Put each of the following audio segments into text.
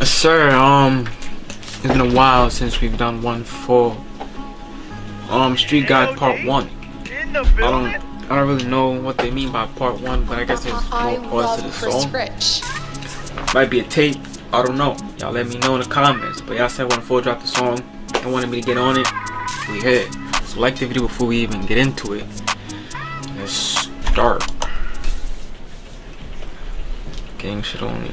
Sir, it's been a while since we've done Onefour. Street Guide Part 1. I don't really know what they mean by Part 1, but I guess there's more parts to the song. Might be a tape, I don't know. Y'all let me know in the comments. But y'all said Onefour dropped the song and wanted me to get on it. We here. So like the video before we even get into it. Let's start. Gang shit only.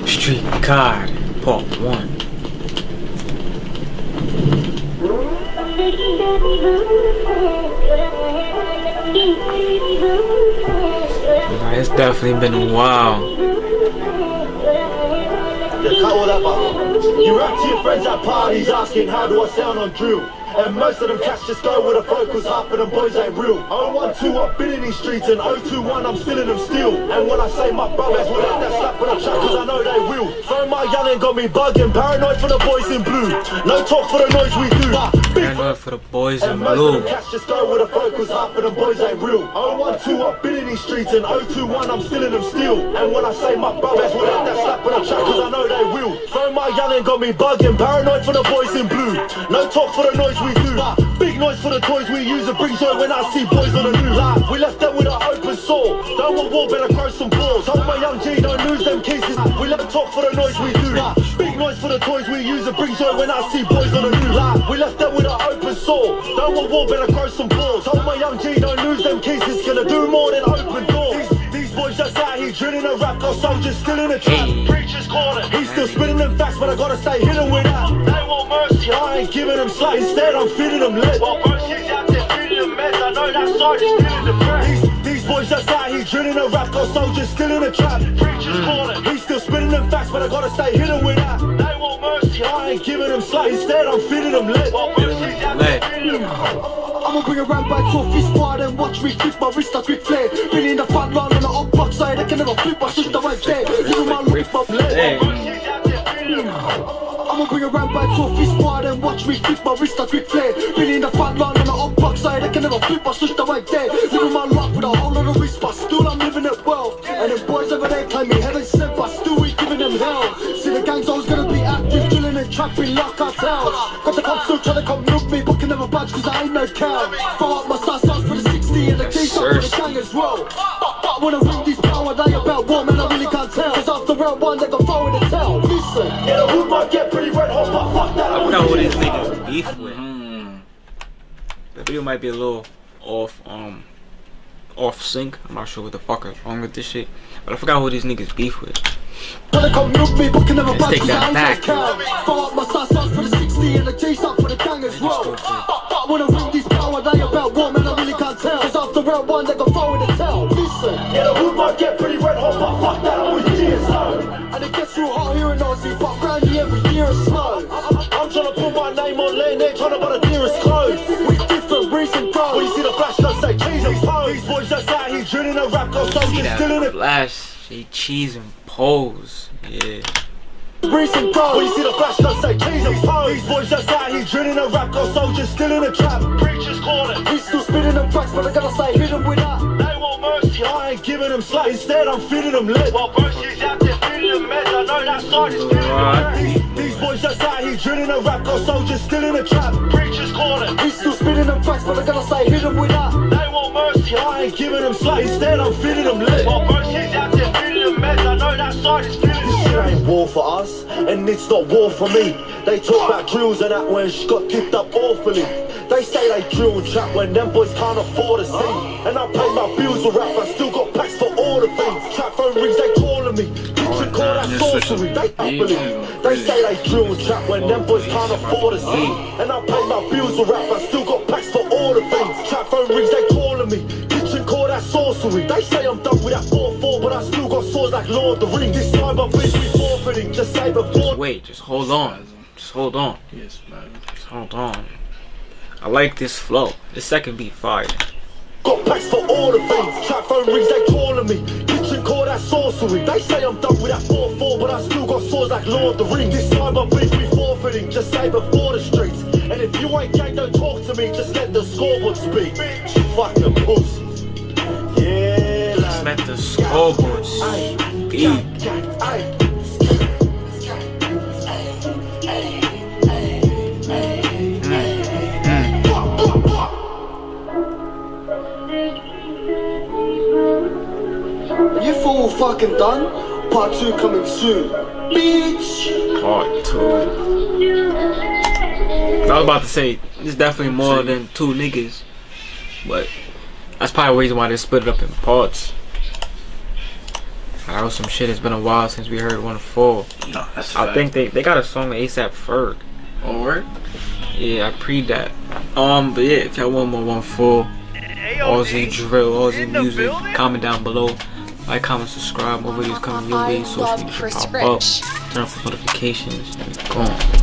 Street Guide Part 1. It's definitely been a while. Cut all that butter. You rap to your friends at parties asking how do I sound on drill. And most of them cats just go with a focus up and them boys ain't real. 012 I've been in these streets and 021 I'm still in them still. And when I say my brothers will have that slap on the track cause I know they will. Phone my youngin' got me bugging, paranoid for the boys in blue. No talk for the noise we do. Paranoid for the boys in blue. And most of them cats just go with a focus up and them boys ain't real. 012 I've been in these streets and 021 I'm still in them still. And when I say my brothers will have that slap on the track cause I know they will. Phone my youngin' got me bugging, paranoid for the boys in blue. No talk for the noise we do. Big noise for the toys we use, it brings joy when I see boys on the news. We left them with an open sore. Don't want war, better grow some balls. Hold my young G, don't lose them cases. We let them talk for the noise we do. Big noise for the toys we use, it brings joy when I see boys on the news. We left them with an open sore. Don't want war, better grow some balls. Hold my young G, don't lose them cases. Gonna do more than open doors. These boys just out here drilling a rap, got soldiers still in the trap. Preacher's corner, he's still spitting them facts, but I gotta stay hidden with that. They want mercy, I ain't giving them slack, instead I'm feeding them lead. While mercy's out there feeding them meds, I know that side is still in the press. These boys just out here drilling a rap, got soldiers still in the trap. Preacher's corner, he's still spitting them facts, but I gotta stay hidden with that. They want mercy, I ain't giving them slack, instead I'm feeding them lead. While mercy's out there feeding them. I'ma bring a round back to a fist squad and watch me flip my wrist a quick flare. Been in the front line on the up block side, I can never flip my shit the right there. Even my look my blade. I'ma bring a round back to a fist squad and watch me flip my wrist a quick flare. Been in the front line on the up block side, I can never flip my shit the right there. Living my life with a whole lot of wrist, but still I'm living it well. And them boys over there claim me heaven sent, but still we giving them hell. See the gangs always gonna be active, drilling and trapping like cartels. Got the cops still trying to come look me, but can never budge cause I ain't no cow. Throw up my stars for the 60 and the keys up for the gang as well. But when I win this power, they about war, man, I really can't tell. Cause after round one, they gon' throw in the tail. Listen, yeah, the hood might get pretty red hot, but fuck that. I forgot who these niggas beef with. The video might be a little off sync. I'm not sure what the fuck is wrong with this shit, but I forgot who these niggas beef with. Let's take that back. Throw up my stars for the 60 and the G's up for the gang as well. But when I win this power, they about war, man, I really can't tell. Cause after round one, they gon' throw in the tail. Listen, yeah, the hood might get pretty red hot, but fuck that, I'm with G and Slow. And it gets real hot here in Aussie, but round here every year is slow. I'm trying to put my name on lane, they're trying to buy the dearest clothes. With different reason, bro. When you see the flash, don't say cheese and pose. These boys just out here drilling a rap, got soldiers still in it. Flash, say cheese and pose. Yeah. Recent bro, when you see the flash, don't say cheese and pose. These boys just out here drilling a rap, got soldiers still in the trap. Preacher's corner, he's still spitting them facts, but I gotta stay hidden with that. They want mercy, I ain't giving them slack, instead I'm feeding them lead. While mercy's out there feeding them meds, I know that side is feeding them. These boys just out here drilling a rap, got soldiers still in the trap. Preacher's corner, he's still spitting them facts, but I gotta stay hidden with that. They want mercy, I ain't giving them slack, instead I'm feeding them lead. While mercy's out there feeding them meds, I know that side is feeding them. This shit ain't war for us, and it's not war for me. They talk about drills and that when she got dipped up awfully. They say they drill and trap when them boys can't afford a scene. And I pay my bills with rap, I still got packs for all the things. Trap phone rings, they calling me. Picture call that sorcery, they don't believe. They say they drill and trap when them boys can't afford a scene. And I pay my bills with rap, I still got packs for all the things. Trap phone rings, they calling me. Picture call that sorcery. They say I'm done with that 4-4, but I still got swords like Lord of the Rings. This time I'm busy forfeiting, just say before. Wait, just hold on. Just hold on. Yes, man. Just hold on. I like this flow. The second beat fire. Got packs for all the things. Trap phone rings, they calling me. Kitchen call that sorcery. They say I'm done with that 4-4, but I still got swords like Lord of the Rings. This time I'm beef we forfeiting, just say before the streets. And if you ain't gang, don't talk to me, just let the scoreboard speak. Fucking pussies. Yeah, just let the scoreboard speak. You fool fucking done? Part 2 coming soon, bitch. Part 2. I was about to say it's definitely more than 2 niggas, but that's probably the reason why they split it up in parts. That was some shit. It's been a while since we heard Onefour. No, that's a I fact. think they got a song with ASAP Ferg. Oh, word? Yeah, I pre that. But yeah, if y'all want more Onefour, Aussie drill, Aussie music, comment down below. Like, comment, subscribe. More videos coming your way. Social media pop up. Turn on notifications. Go on.